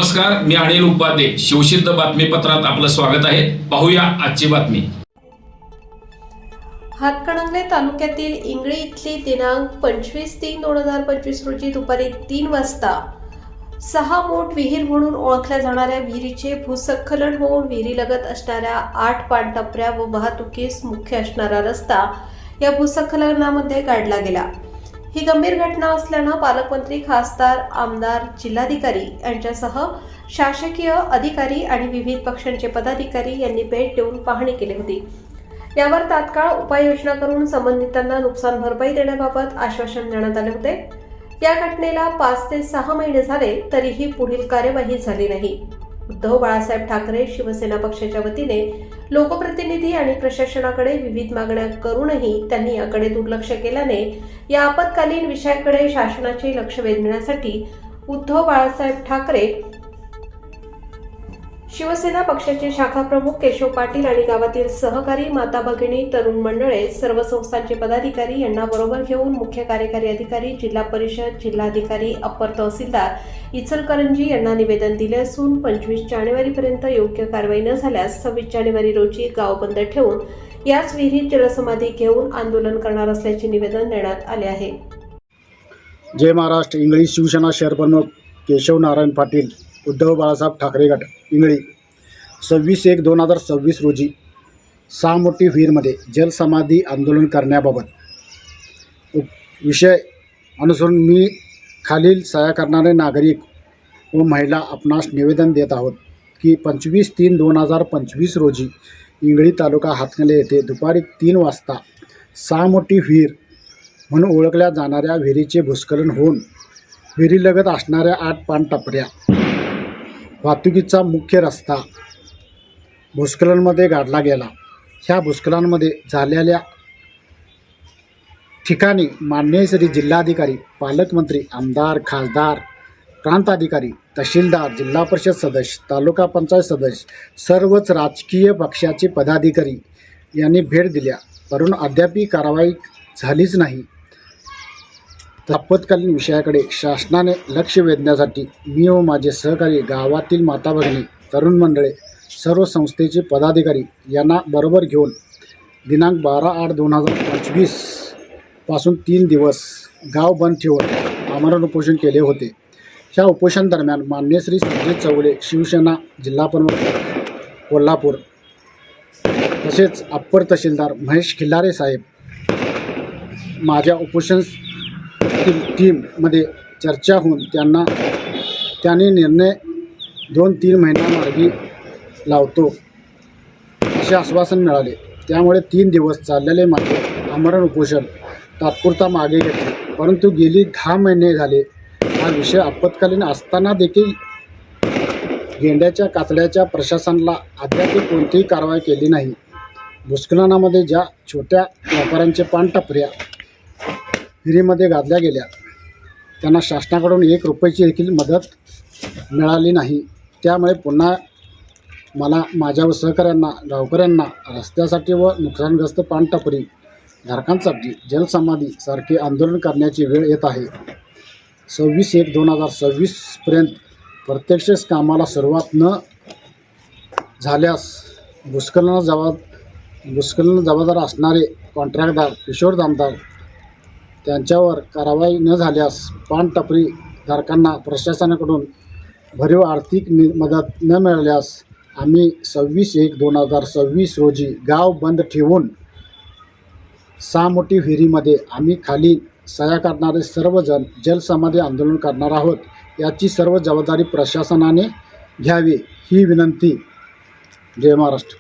नमस्कार, मी अनिल उपाध्ये. शिवसिद्ध बातमीपत्रात आपलं स्वागत आहे. पाहूया आजची बातमी. हातकणंगले तालुक्यातील इंगळी इथली दिनांक 25/3/2025 रोजी दुपारी 3 वाजता 6 मोठ विहीर म्हणून ओळखल्या जाणाऱ्या विहिरीचे भूस्खलन होऊन विहिरीलगत असणाऱ्या 8 पाणटपऱ्या व वाहतुकीस मुख्य असणारा रस्ता या भूस्खलनामध्ये गाडला गेला. ही गंभीर घटना असल्यानं पालकमंत्री, खासदार, आमदार, जिल्हाधिकारी यांच्यासह शासकीय अधिकारी आणि विविध पक्षांचे पदाधिकारी यांनी भेट देऊन पाहणी केली होती. यावर तात्काळ उपाययोजना करून संबंधितांना नुकसान भरपाई देण्याबाबत आश्वासन देण्यात आले होते. या घटनेला 5 ते 6 महिने झाले तरीही पुढील कार्यवाही झाली नाही. उद्धव बाळासाहेब ठाकरे शिवसेना पक्षाच्या वतीने लोकप्रतिनिधी आणि प्रशासनाकडे विविध मागण्या करूनही त्यांनी याकडे दुर्लक्ष केल्याने या आपत्कालीन विषयाकडे शासनाचे लक्ष वेधण्यासाठी उद्धव बाळासाहेब ठाकरे शिवसेना पक्षाचे शाखा प्रमुख केशव पाटील आणि गावातील सहकारी, माता भगिनी, तरुण मंडळे, सर्व संस्थांचे पदाधिकारी यांना बरोबर घेऊन मुख्य कार्यकारी अधिकारी, जिल्हा परिषद, जिल्हाधिकारी, अप्पर तहसीलदार इचलकरंजी यांना निवेदन दिले असून 25 जानेवारीपर्यंत योग्य कारवाई न झाल्यास 26 जानेवारी रोजी गाव बंद ठेवून याच विहिरीत जलसमाधी घेऊन आंदोलन करणार असल्याचे निवेदन देण्यात आले आहे. जय महाराष्ट्र. इंगळी शिवसेना शहर प्रमुख केशव नारायण पाटील, उद्धव बाळासाहेब ठाकरे गट, इंगळी. 26/1/2026 रोजी 6 मोठी विहीरमध्ये जलसमाधी आंदोलन करण्याबाबत विषय अनुसरून मी खालील सह्या करणारे नागरिक व महिला आपणास निवेदन देत आहोत की 25/3/2025 रोजी इंगळी तालुका हातकणंगले येथे दुपारी 3 वाजता 6 मोठी विहीर म्हणून ओळखल्या जाणाऱ्या विहिरीचे भूस्खलन होऊन विहिरीलगत असणाऱ्या 8 पाणटपऱ्या, वाहतुकीचा मुख्य रस्ता भूस्खलनामध्ये गाडला गेला. ह्या भूस्खलनामध्ये झालेल्या ठिकाणी माननीय श्री जिल्हाधिकारी, पालकमंत्री, आमदार, खासदार, प्रांताधिकारी, तहसीलदार, जिल्हा परिषद सदस्य, तालुका पंचायत सदस्य, सर्वच राजकीय पक्षाचे पदाधिकारी यांनी भेट दिल्या, परंतु अद्यापही कारवाई झालीच नाही. आपत्कालीन विषयाकडे शासनाने लक्ष वेधण्यासाठी मी व माझे सहकारी, गावातील माता भगिनी, तरुण मंडळे, सर्व संस्थेचे पदाधिकारी यांना बरोबर घेऊन दिनांक 12/8/2025 पासून 3 दिवस गाव बंद ठेवून आमरण उपोषण केले होते. ह्या उपोषण दरम्यान माननीय श्री संजय चौगुले, शिवसेना जिल्हा प्रमुख कोल्हापूर, तसेच अप्पर तहसीलदार महेश खिल्लारे साहेब माझ्या उपोषण टीममध्ये चर्चा होऊन त्यांनी निर्णय 2-3 महिन्यामार्गी लावतो असे आश्वासन मिळाले. त्यामुळे 3 दिवस चाललेले माझे आमरण उपोषण तात्पुरता मागे घेतले. परंतु गेली 10 महिने झाले हा विषय आपत्कालीन असताना देखील गेंड्याच्या कातड्याच्या प्रशासनाला अद्याप कोणतीही कारवाई केली नाही. भूस्खलनामध्ये ज्या छोट्या व्यापाऱ्यांचे पाणटपऱ्या विहिरीमध्ये गाडल्या गेल्या त्यांना शासनाकडून 1 रुपयाची देखील मदत मिळाली नाही. त्यामुळे पुन्हा मला, माझ्या व सहकाऱ्यांना, गावकऱ्यांना रस्त्यासाठी व नुकसानग्रस्त पाणटपरी धारकांसाठी जलसमाधी सारखे आंदोलन करण्याची वेळ येत आहे. 26/1/2026 पर्यंत प्रत्यक्ष कामाला सुरुवात न झाल्यास भूस्खलन जबाबदार असणारे कॉन्ट्रॅक्टदार, किशोर दामदार त्यांच्यावर कारवाई न झाल्यास पाणटपरी धारकांना प्रशासनाकडून भरीव आर्थिक मदत न मिळाल्यास आम्ही 26/1/2026 रोजी गाव बंद ठेवून 6 मोठी विहिरीमध्ये आम्ही खाली सह्या करणारे सर्वजण जलसमाधी आंदोलन करणार आहोत. याची सर्व जबाबदारी प्रशासनाने घ्यावी ही विनंती. जय महाराष्ट्र.